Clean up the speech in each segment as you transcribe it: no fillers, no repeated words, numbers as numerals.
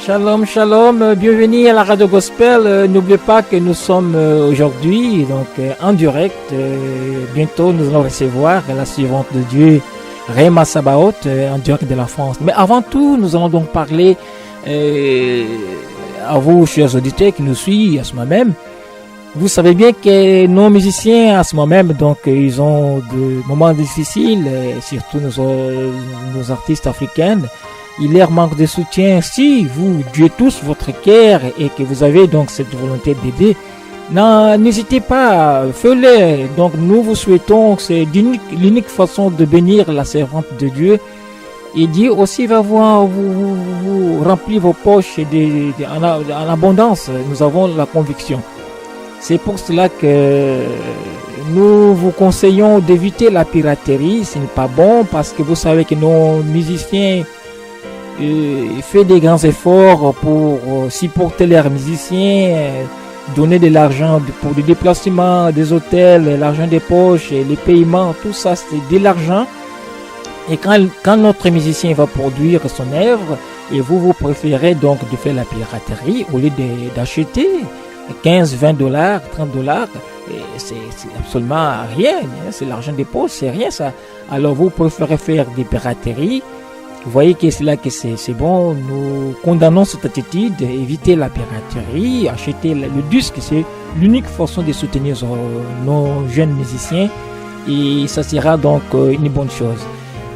Shalom, shalom, bienvenue à la Radio Gospel. N'oubliez pas que nous sommes aujourd'hui en direct. Bientôt, nous allons recevoir la suivante de Dieu, Rema Sabaoth, en direct de la France. Mais avant tout, nous allons donc parler à vous, chers auditeurs qui nous suivent à ce moment même. Vous savez bien que nos musiciens à ce moment même, ils ont des moments difficiles, surtout nos artistes africains. Il leur manque de soutien. Si vous, Dieu tous, votre cœur et que vous avez donc cette volonté d'aider, n'hésitez pas, faites-le. Donc nous vous souhaitons, c'est l'unique façon de bénir la servante de Dieu. Et Dieu aussi va vous remplir vos poches en abondance. Nous avons la conviction. C'est pour cela que nous vous conseillons d'éviter la piraterie. Ce n'est pas bon parce que vous savez que nos musiciens font des grands efforts pour supporter leurs musiciens, donner de l'argent pour le déplacement des hôtels, l'argent des poches, les paiements, tout ça c'est de l'argent. Et quand notre musicien va produire son œuvre, et vous préférez donc de faire la piraterie au lieu d'acheter 15, 20 dollars, 30 dollars, c'est absolument rien, c'est l'argent des poches, c'est rien ça. Alors vous préférez faire des pirateries. Vous voyez que c'est là que c'est bon. Nous condamnons cette attitude, éviter la piraterie, acheter le disque, c'est l'unique façon de soutenir nos jeunes musiciens et ça sera donc une bonne chose.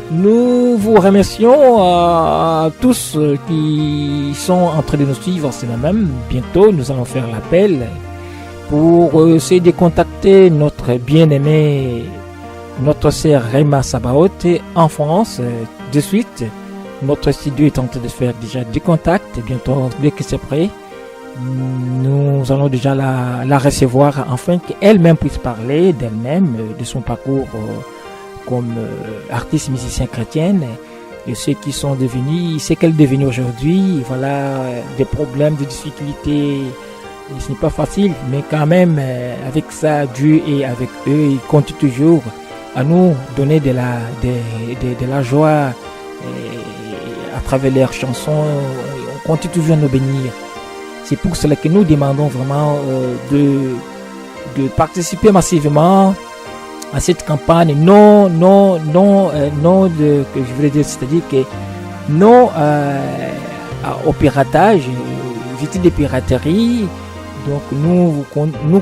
Nous vous remercions à tous qui sont en train de nous suivre. C'est même bientôt nous allons faire l'appel pour essayer de contacter notre bien-aimé, notre sœur Rema Sabaoth en France. De suite, notre studio est en train de faire déjà des contacts. Bientôt, dès que c'est prêt, nous allons déjà la recevoir afin qu'elle-même puisse parler d'elle-même, de son parcours comme artiste musicien chrétienne et ce qu'elle est devenue aujourd'hui. Voilà, des problèmes, des difficultés. Et ce n'est pas facile, mais quand même, avec ça, Dieu est avec eux. Il compte toujours à nous donner de la joie à travers leurs chansons. On continue toujours à nous bénir. C'est pour cela que nous demandons vraiment de participer massivement à cette campagne. Non, que je voulais dire, c'est-à-dire que non au piratage, éviter des pirateries. Donc nous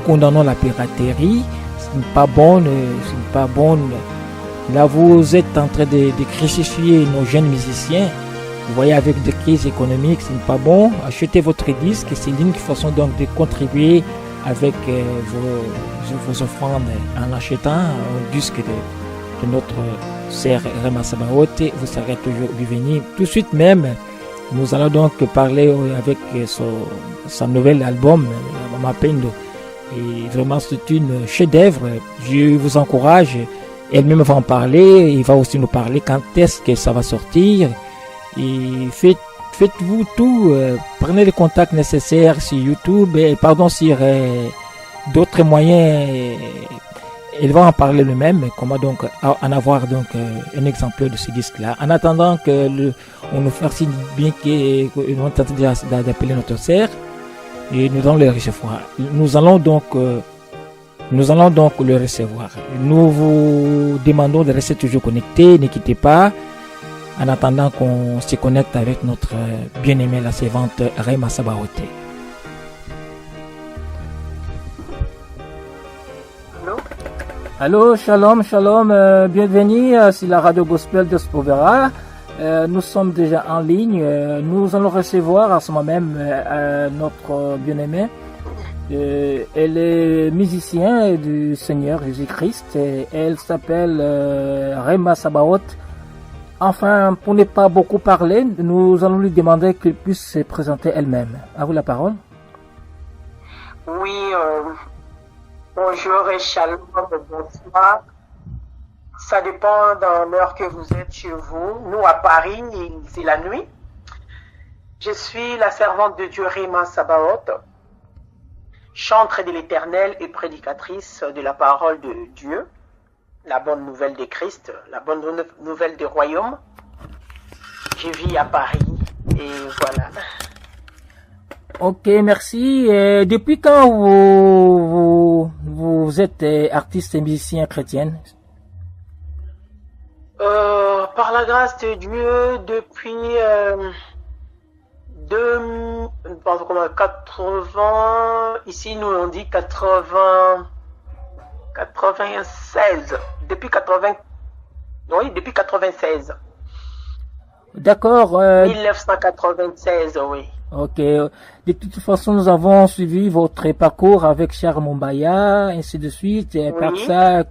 condamnons la piraterie. Ce n'est pas bon, Là, vous êtes en train de crucifier nos jeunes musiciens. Vous voyez, avec des crises économiques, ce n'est pas bon. Achetez votre disque, c'est l'unique façon donc de contribuer avec vos offrandes en achetant un disque de notre sœur Rema Sabaoth. Vous serez toujours bienvenus. Tout de suite même, nous allons donc parler avec son nouvel album, Mama Pendo. Et vraiment, c'est une chef-d'œuvre. Je vous encourage. Elle-même va en parler. Il va aussi nous parler quand est-ce que ça va sortir. Et faites-vous tout. Prenez les contacts nécessaires sur YouTube. Sur d'autres moyens. Elle va en parler lui-même. Comment donc en avoir donc un exemplaire de ce disque-là. En attendant on nous fasse bien qu'on tente d'appeler notre sœur. Et nous allons le recevoir. Nous allons donc le recevoir. Nous vous demandons de rester toujours connectés. Ne quittez pas. En attendant qu'on se connecte avec notre bien-aimée, la servante Rema Sabaoth. Allô, shalom, bienvenue sur la Radio Gospel de Spovera. Nous sommes déjà en ligne. Nous allons recevoir à ce moment même notre bien-aimée. Elle est musicienne du Seigneur Jésus-Christ. Elle s'appelle Rema Sabaoth. Enfin, pour ne pas beaucoup parler, nous allons lui demander qu'elle puisse se présenter elle-même. À vous la parole. Oui, bonjour et shalom, bonsoir. Ça dépend de l'heure que vous êtes chez vous. Nous, à Paris, c'est la nuit. Je suis la servante de Dieu Rema Sabaoth, chantre de l'Éternel et prédicatrice de la parole de Dieu, la bonne nouvelle de Christ, la bonne nouvelle du royaume. Je vis à Paris et voilà. Ok, merci. Et depuis quand vous êtes artiste et musicien chrétienne? Par la grâce de Dieu, depuis deux, pardon, 80, ici nous on dit 80, 96, depuis 80, oui, depuis 96. D'accord. 1996, oui. Ok. De toute façon, nous avons suivi votre parcours avec Charles Mombaya, ainsi de suite. Et par Oui. ça,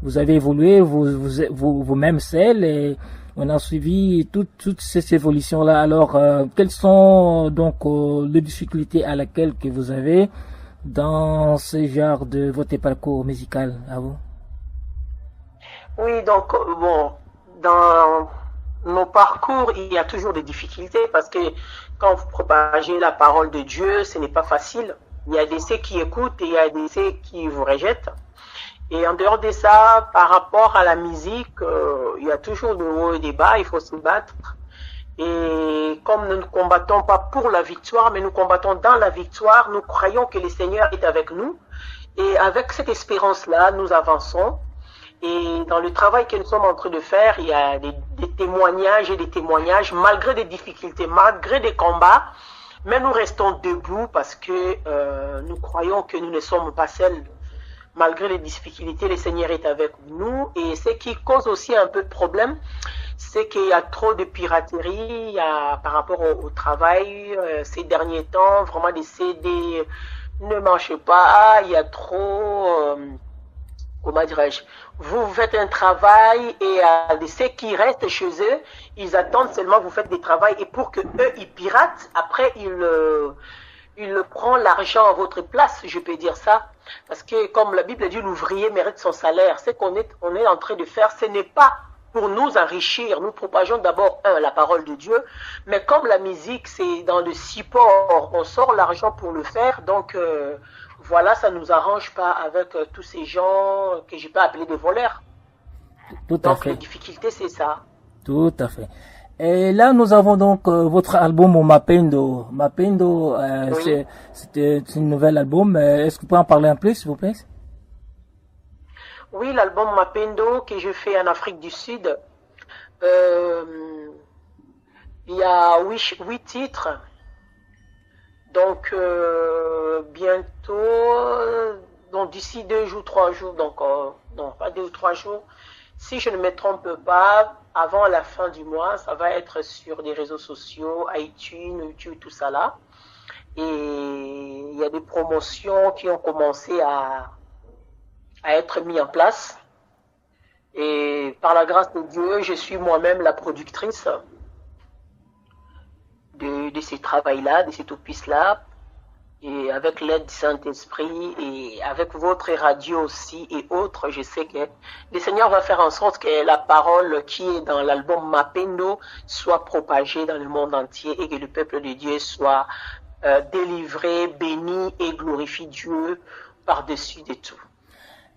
vous avez évolué vous-même seul et on a suivi toutes ces évolutions-là. Alors, quelles sont donc les difficultés à laquelle que vous avez dans ce genre de votre parcours musical à vous? Oui, donc, bon, dans nos parcours, il y a toujours des difficultés parce que quand vous propagez la parole de Dieu, ce n'est pas facile. Il y a des ceux qui écoutent et il y a des ceux qui vous rejettent. Et en dehors de ça, par rapport à la musique, il y a toujours de hauts et des bas, il faut se battre. Et comme nous ne combattons pas pour la victoire, mais nous combattons dans la victoire, nous croyons que le Seigneur est avec nous. Et avec cette espérance-là, nous avançons. Et dans le travail que nous sommes en train de faire, il y a des témoignages et des témoignages, malgré des difficultés, malgré des combats, mais nous restons debout parce que nous croyons que nous ne sommes pas seuls. Malgré les difficultés, le Seigneur est avec nous. Et ce qui cause aussi un peu de problème, c'est qu'il y a trop de piraterie par rapport au travail. Ces derniers temps, vraiment des CD ne marchent pas. Il y a trop... comment dirais-je, vous faites un travail et ceux qui restent chez eux, ils attendent seulement que vous faites des travaux et pour que eux ils piratent, après ils prennent l'argent à votre place, je peux dire ça. Parce que comme la Bible dit, l'ouvrier mérite son salaire. Ce qu'on est en train de faire, ce n'est pas pour nous enrichir. Nous propageons d'abord, la parole de Dieu. Mais comme la musique, c'est dans le support, on sort l'argent pour le faire. Donc, voilà, ça ne nous arrange pas avec tous ces gens que je peux appeler des voleurs. Tout à Donc, fait. la difficulté, c'est ça. Tout à fait. Et là, nous avons donc votre album Mapendo. Mapendo, Oui. c'est un nouvel album. Est-ce que vous pouvez en parler un peu, s'il vous plaît? Oui, l'album Mapendo que je fais en Afrique du Sud, il y a huit titres. Donc, bientôt, donc d'ici 2 jours, 3 jours, donc, non, pas 2 ou 3 jours, si je ne me trompe pas, avant la fin du mois, ça va être sur des réseaux sociaux, iTunes, YouTube, tout ça là. Et il y a des promotions qui ont commencé à être mises en place. Et par la grâce de Dieu, je suis moi-même la productrice de ces travails-là, de cet opus-là. Et avec l'aide du Saint-Esprit et avec votre radio aussi et autres, je sais que le Seigneur va faire en sorte que la parole qui est dans l'album Mapendo soit propagée dans le monde entier et que le peuple de Dieu soit délivré, béni et glorifie Dieu par-dessus de tout.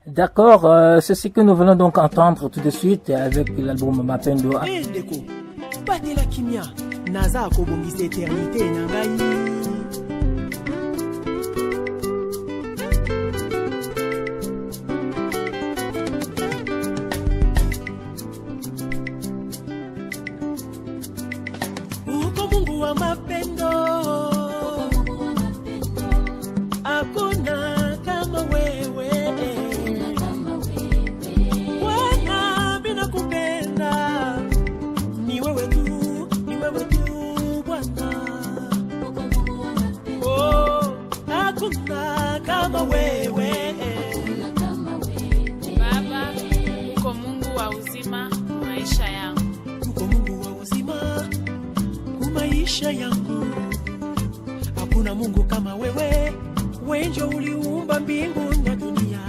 D'accord, c'est ce que nous venons donc entendre tout de suite avec l'album Mapendo. Ndeko, batela kimia, naza kobongisa éternité na ngai. Mapendo, hakuna kama wewe, Bwana bila kupenda, ni wewe tu Bwana. Oh, hakuna kama wewe Baba, uko Mungu wa uzima maisha yangu. Uko Mungu wa uzima maisha yangu, hakuna Mungu kama wewe, wewe ndio uliumba mbingu na dunia.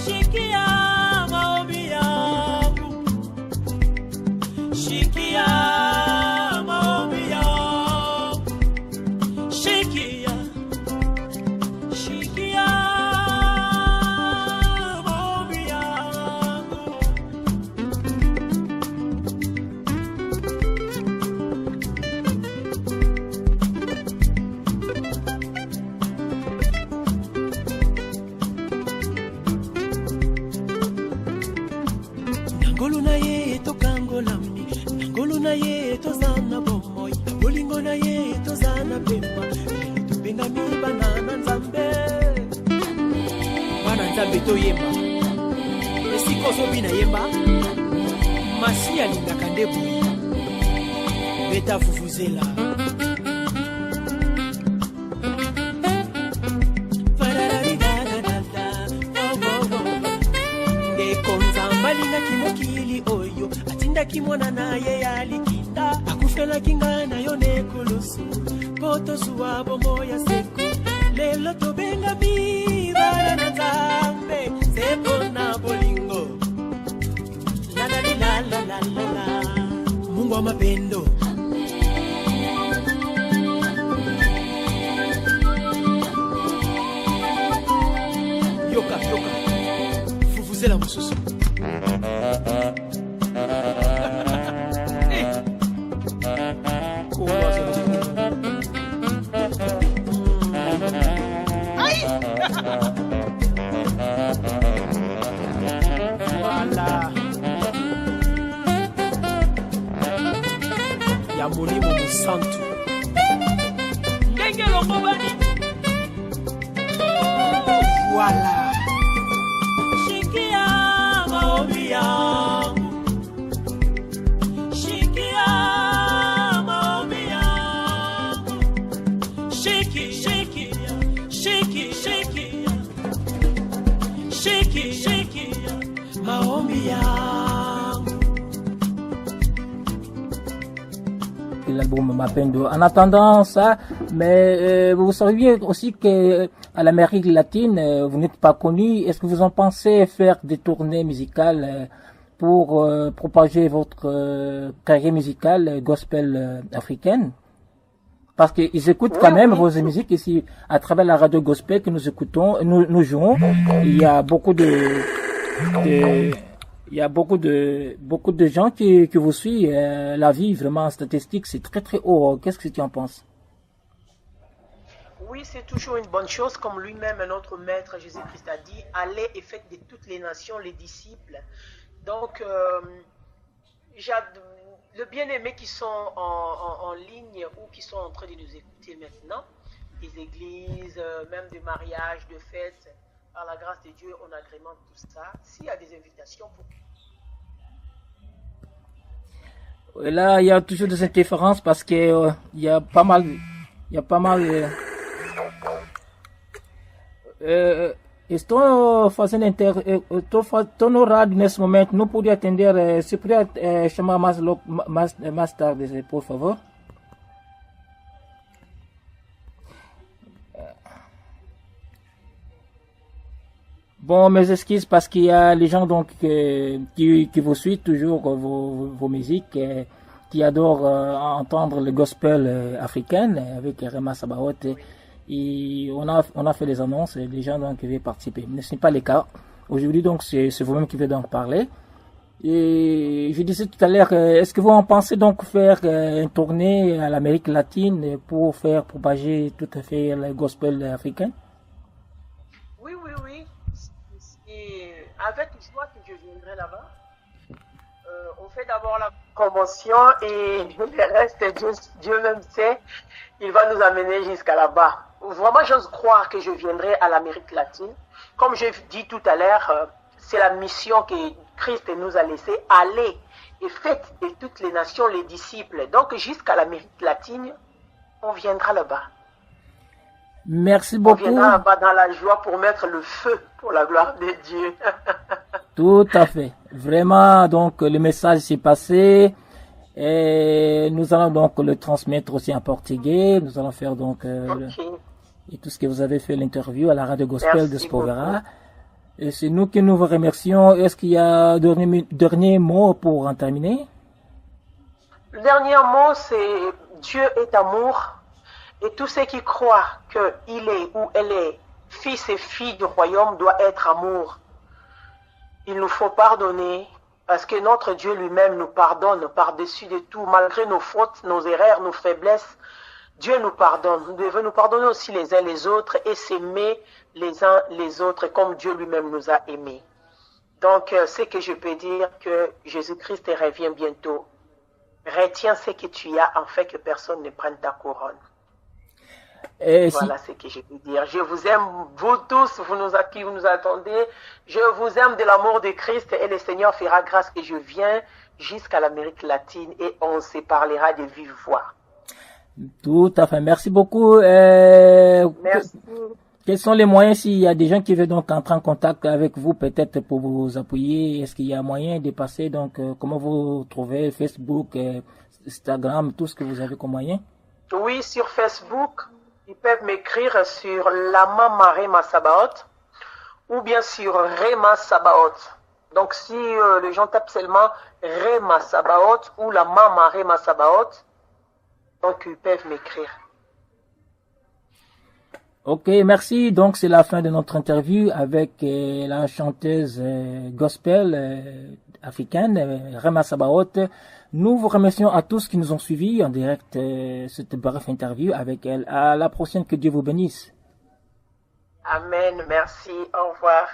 Shikia maombi yangu, shikia maombi yangu, shikia maombi yangu. ngolu na ye tokangolami ngolu na ye tozana bomoi bolingo na ye tozana pema topengami banana nzambe bana nzambe toyemba esika ozobina yemba masi alingaka nde boye beta vuvuzela alingaki mokili oyo atindaki mwana na ye ya likinda akufelaki ngai na yo nekolosu mpo tozuwa bomo ya seko lelo tobengami bana na nzambe seko na bolingo lalalilalalala mungu wa mapendo yoka vuvuzela mosusu Voilà. Ya molimo musantu ngenge longobani voilà shikia maombi yangu shikia maombi yangu shiki maombi yangu. L'album Mapendo. En attendant ça, mais vous savez bien aussi que à l'Amérique latine, vous n'êtes pas connu. Est-ce que vous en pensez faire des tournées musicales pour propager votre carrière musicale gospel africaine? Parce qu'ils écoutent quand même vos musiques ici à travers la radio gospel que nous écoutons, nous jouons. Il y a beaucoup de gens qui vous suivent. La vie, vraiment, en statistique, c'est très très haut. Qu'est-ce que tu en penses? Oui, c'est toujours une bonne chose. Comme lui-même, notre maître Jésus-Christ a dit, allez et faites de toutes les nations les disciples. Donc, le bien-aimé qui sont en ligne ou qui sont en train de nous écouter maintenant, des églises, même des mariages, de fêtes, par la grâce de Dieu, on agrémente tout ça. S'il y a des invitations pour... Et là, il y a toujours des interférences parce que il y a pas mal estou fazendo estou no rádio nesse momento, não podia atender, se podia chamar mais tarde, por favor. Bon, mes excuses parce qu'il y a les gens donc qui vous suivent toujours vos musiques, qui adorent entendre le gospel africain avec Rema Sabaoth. Et on a fait des annonces et les gens donc qui veulent participer. Mais ce n'est pas le cas. Aujourd'hui donc c'est vous-même qui venez donc parler. Et je disais tout à l'heure, est-ce que vous en pensez donc faire une tournée à l'Amérique latine pour faire propager tout à fait le gospel africain? Oui. Et avec joie que je viendrai là-bas. On fait d'abord la convention et le reste, Dieu même sait, il va nous amener jusqu'à là-bas. Vraiment, j'ose croire que je viendrai à l'Amérique latine. Comme je dis tout à l'heure, c'est la mission que Christ nous a laissée. Aller et faites de toutes les nations les disciples. Donc, jusqu'à l'Amérique latine, on viendra là-bas. Merci beaucoup. On viendra là-bas dans la joie pour mettre le feu pour la gloire de Dieu. Tout à fait. Vraiment, donc, le message s'est passé. Et nous allons donc le transmettre aussi en portugais. Nous allons faire donc et tout ce que vous avez fait l'interview à la radio gospel de Spovera. Et c'est nous qui nous vous remercions. Est-ce qu'il y a un dernier mot pour en terminer? Le dernier mot, c'est Dieu est amour. Et tous ceux qui croient qu'il est ou elle est fils et fille du royaume doit être amour. Il nous faut pardonner parce que notre Dieu lui-même nous pardonne par-dessus de tout, malgré nos fautes, nos erreurs, nos faiblesses. Dieu nous pardonne. Nous devons nous pardonner aussi les uns les autres et s'aimer les uns les autres comme Dieu lui-même nous a aimés. Donc, ce que je peux dire, que Jésus-Christ revient bientôt. Retiens ce que tu as, en fait que personne ne prenne ta couronne. Et Voilà ce que je peux dire. Je vous aime, vous tous, qui vous nous attendez. Je vous aime de l'amour de Christ et le Seigneur fera grâce que je viens jusqu'à l'Amérique latine et on se parlera de vive voix. Tout à fait. Merci beaucoup. Merci. Quels sont les moyens s'il y a des gens qui veulent donc entrer en contact avec vous, peut-être pour vous appuyer? Est-ce qu'il y a moyen de passer donc comment vous trouvez Facebook, Instagram, tout ce que vous avez comme moyen? Oui, sur Facebook, ils peuvent m'écrire sur Lama Rema Sabaoth ou bien sur Rema Sabaoth. Donc si les gens tapent seulement Rema Sabaoth ou la Mama Rema Sabaoth, donc ils peuvent m'écrire. Ok, merci. Donc c'est la fin de notre interview avec la chanteuse gospel africaine Rema Sabaoth. Nous vous remercions à tous qui nous ont suivis en direct cette brève interview avec elle. À la prochaine, que Dieu vous bénisse. Amen, merci, au revoir.